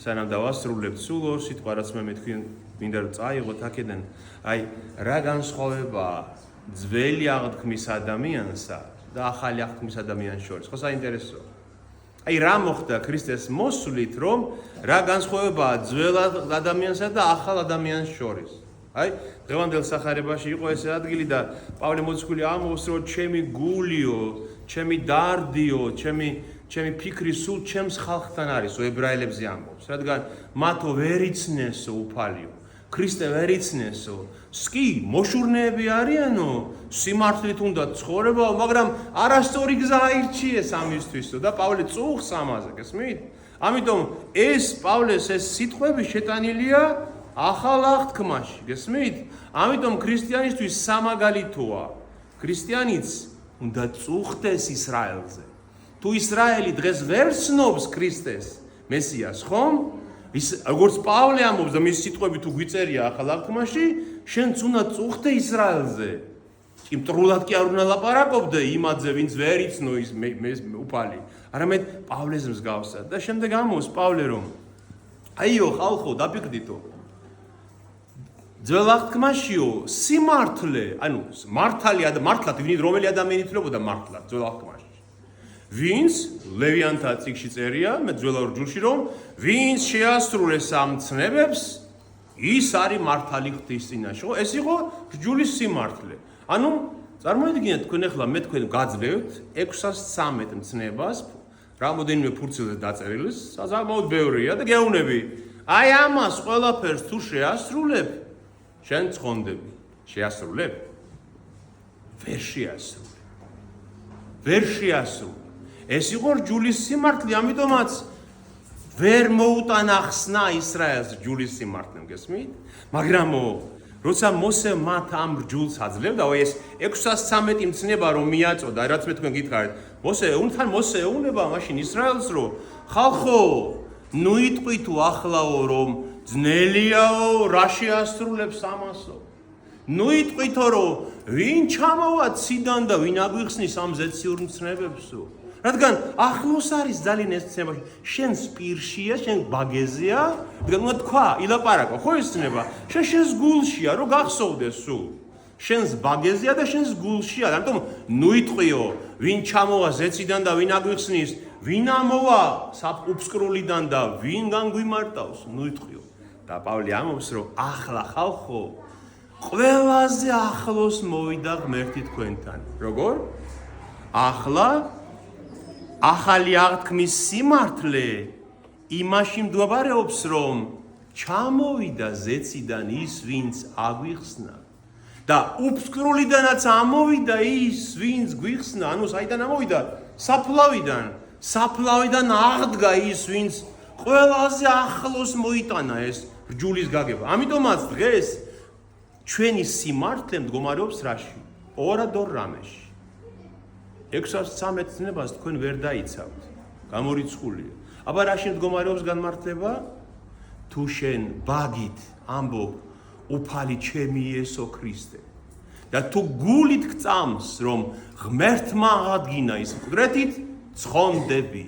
სანამ დავასრულებთ სულ ორ სიტყვა, რაც მე თქვენ მინდა რომ წაიღოთ აქედან, აი რა განსხვავებაა ძველი აღთქმის ადამიანსა და ახალი აღთქმის ადამიანის შორის. ხო საინტერესოა. აი რა მოხდა ქრისტეს მოსვლით, რომ რა განსხვავებაა ძველ ადამიანსა და ახალ ადამიანის შორის. აი დღევანდელ სახარებაში იყო ეს ადგილი და პავლე მოციქული ამბობს, რომ ჩემი გულიო, ჩემი დარდიო, ჩემი ფიქრი სულ ჩემს ხალხთან არის, ებრაელებზე ამბობს, რადგან მათო ვერ იცნესო უფალიო, ქრისტე ვერ იცნესო, სკი მოშურნეები არიანო, სიმართლით უნდა ცხოვრებაო, მაგრამ არასწორი გზა აირჩიეს ამისთვისო და პავლე წუხს ამაზე, გესმით? ამიტომ ეს პავლეს ეს სიტყვები შეტანილია ახალ აღთქმაში, გესმით? ამიტომ ქრისტიანისთვის სამაგალითოა. ქრისტიანიც უნდა წუხდეს ისრაელზე. თუ ისრაელი დღეს ვერ ცნობს ქრისტეს, მესიას, ხომ? ის როგორც პავლე ამბობს და მის სიტყვები თუ გვიწერია ახალ აღთქმაში, შენც უნდა წუხდე ისრაელზე. იმტრულად კი არ უნდა ლაპარაკობდე იმაზე, ვინც ვერ იცნო ის უფალი, არამედ პავლეს მსგავსად. და შემდეგ ამბობს პავლე, რომ აიო ხალხო, დაფიქრდითო. ძველ აღთქმაშიო სიმართლე, ანუ მართლად რომელი ადამიანი ითვლებოდა მართლად ძველ აღთქმაში. ვინც ლევიანთა წიგნში წერია, მე ძველაურ ჯულში რომ ვინც შეასრულეს ამ ცნებებს, ის არის მართალი ღვთის წინაშე. ეს იყო ჯულის სიმართლე. ანუ წარმოიდგინეთ თქვენ ახლა მე თქვენ გაძლევთ 613 მცნებას, რამოდენიმე ფურცელზე დაწერილს, საკმაოდ ბევრია და გეუბნები. აი ამას ყველაფერს თუ შეასრულებ, შენ ცხონდები. შეასრულებ? ვერ შეასრულებ. ვერ შეასრულებ. ეს იყო ჯულის სიმართლე, ამიტომაც ვერ მოუტანა ხსნა ისრაელს ჯულის სიმართლემ, გესმით? მაგრამ როცა მოსე მათ ამ ჯულს აძლევდა, ეს 613 მცნება რომ მიაწოდა, რაც მე თქვენ გითხარით, მოსე ეუბნება მაშინ ისრაელს, რომ ხალხო, ნუ იტყვითოახლაო, რომ ძნელიაო, რა შეასრულებს ამასო. ნუ იტყვითო, რომ ვინ ჩამოვა ციდან და ვინ აგვიხსნის ამ ზეციურ მცნებებსო. რადგან ახლოს არის ძალიან ეს ცნება, შენს პირშია, შენ ბაგეზია, რადგან უნდა თქვა, ილაპარაკო, ხო ეს ცნება, შენს გულშია, რომ გახსოვდეს სულ. შენს ბაგეზია და შენს გულშია, ამიტომ ნუ იტყვიო, ვინ ჩამოვა ზეციდან და ვინ აგვიხსნის, ვინ ამოვა უფსკრულიდან და ვინ განგვიმარტავს, ნუ იტყვიო. და პავლე ამბობს, რომ ახლა ხალხო, ყველაზე ახლოს მოვიდა ღმერთი თქვენთან. როგორ? ახლა ახალი აღთქმის სიმართლე იმაში მდგომარეობს, რომ ჩამოვიდა ზეციდან ის, ვინც აგვიხსნა. და უფსკრულიდანაც ამოვიდა ის, ვინც გვიხსნა, ანუ საიდან ამოვიდა? საფლავიდან. საფლავიდან აღდგა ის, ვინც ყველაზე ახლოს მოიტანა ეს ჯულის გაგება. ამიტომაც დღეს ჩვენი სიმართლე მდგომარეობს რაში? ორადორ რამეში. 613 ცნებას თქვენ ვერ დაიცავთ. გამორიცხულია. აბა რაში მდგომარეობს განმართლება? თუ შენ ბაგით ამბობ უფალი ჩემი იესო ქრისტე და თუ გულით გწამს, რომ ღმერთმა აღადგინა ის მკვდრეთით, ცხონდები.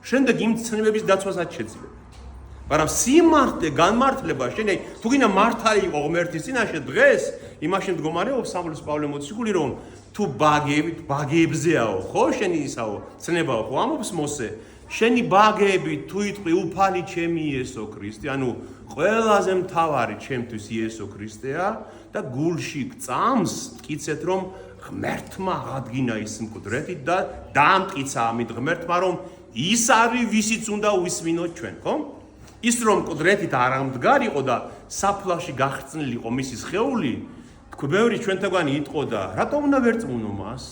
შემდეგ იმ ცნებების დაცვასაც შეძლებ. მაგრამ სიმართლე განმართლება შენ თუ გინდა მართალი იყო ღმერთის წინაშე დღეს იმაში მდგომარეობს სამბლოს პავლე მოციქული, რომ თუ ბაგებზეაო, ხო შენი ისაო ცნებაო, ხო ამბობს მოსე, შენი ბაგები თუ იტყვი უფალი ჩემი იესო ქრისტე, ანუ ყველაზე მთავარი ჩემთვის იესო ქრისტეა და გულში გწამს, მტკიცეთ რომ ღმერთმა აღადგინა ის მკვდრეთით და დაამტკიცა ამით ღმერთმა, რომ ის არის ვისიც უნდა უსმინოთ ჩვენ, ხო? ის რომ მკვდრეთით არ ამდგარიყო და საფლავში გახსნილიყო მისი სხეული, ბევრი ჩვენთაგანი იტყოდა, რატომ უნდა ვერ წმუნო მას?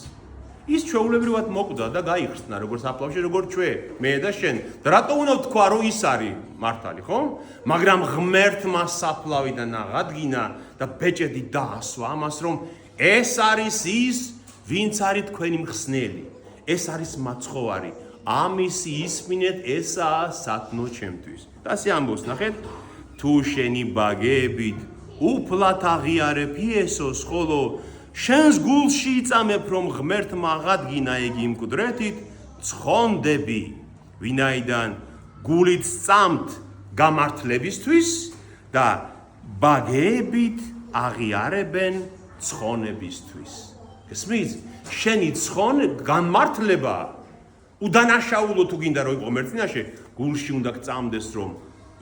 ის ჩვეულებრივად მოკვდა და გაიხსნა როგორც საფლავში, როგორც ჩვენ, მე და შენ. და რატომ უნდა თქვა, რომ ის არის მართალი, ხო? მაგრამ ღმერთმა საფლავიდან აღადგინა და ბეჭედი დაასვა ამას, რომ ეს არის ის, ვინც არის თქვენი მხსნელი. ეს არის მაცხოვარი. ამის ისმინეთ, ესაა სათნო ჩემთვის. და ასე ამბობს, ნახეთ, თუ შენი ბაგებით უფლად აღიარებ იესოს, ხოლო შენს გულში იწამებ, რომ ღმერთმა აღადგინა იგი მკვდრეთით, ცხონდები, ვინაიდან გულით სწამთ გამართლებისთვის და ბაგეებით აღიარებენ ცხონებისთვის. გესმის? შენი განმართლება უდანაშაულო თუ გინდა რომ იყო მერწინაშე, გულში უნდა გწამდეს რომ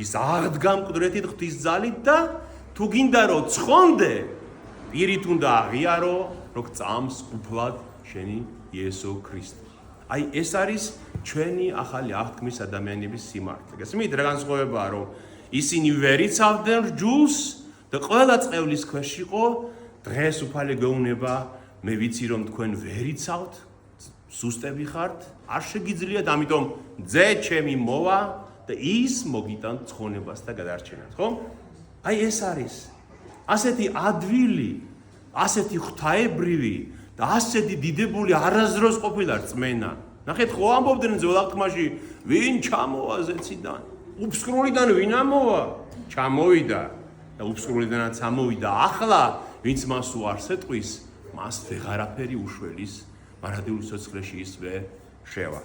ის აღდგა მკვდრეთით ღვთის ძალით და თუ გინდა რომ ცხონდე, პირით უნდა აღიარო, რომ გწამს უფლად შენი იესო ქრისტე. აი ეს არის ჩვენი ახალი აღთქმის ადამიანების სიმართლე. გესმით რა განსხვავებაა რომ ისინი ვერ იცავდნენ რჯულს და ყველა წყევლის ქვეშ იყო, დღეს უფალი გეუბნება, მე ვიცი რომ თქვენ ვერ იცავთ, სუსტები ხართ, არ შეგიძლიათ, ამიტომ ძე ჩემი მოვა და ის მოგიტანთ ცხონებას და გადარჩენად, ხო? აი ეს არის ასეთი ადვილი, ასეთი ღვთაებრივი და ასეთი დიდებული არასდროს ყოფილა რწმენა. ნახეთ, ხო ამბობდნენ ძველ აღთქმაში, ვინ ჩამოვა ზეციდან? უფსკრულიდან ვინ ამოვა? ჩამოვიდა და უფსკრულიდანაც ამოვიდა. ახლა ვინც მას უარს ეტყვის, მას ვეღარაფერი უშველის მარადიულ სიცოცხლეში ისვე შევა.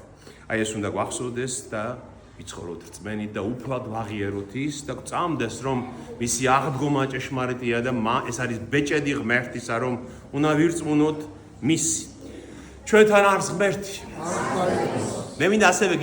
აი ეს უნდა გვახსოვდეს და ვიცხოვროთ რწმენით და უფლად ვაღიაროთ ის და გწამდეს რომ მისი აღდგომა ჭეშმარიტია და ეს არის ბეჭედი ღმერთისა რომ უნდა ვირწმუნოთ მისი. ჩვენთან არის ღმერთი. მე მინდა ასევე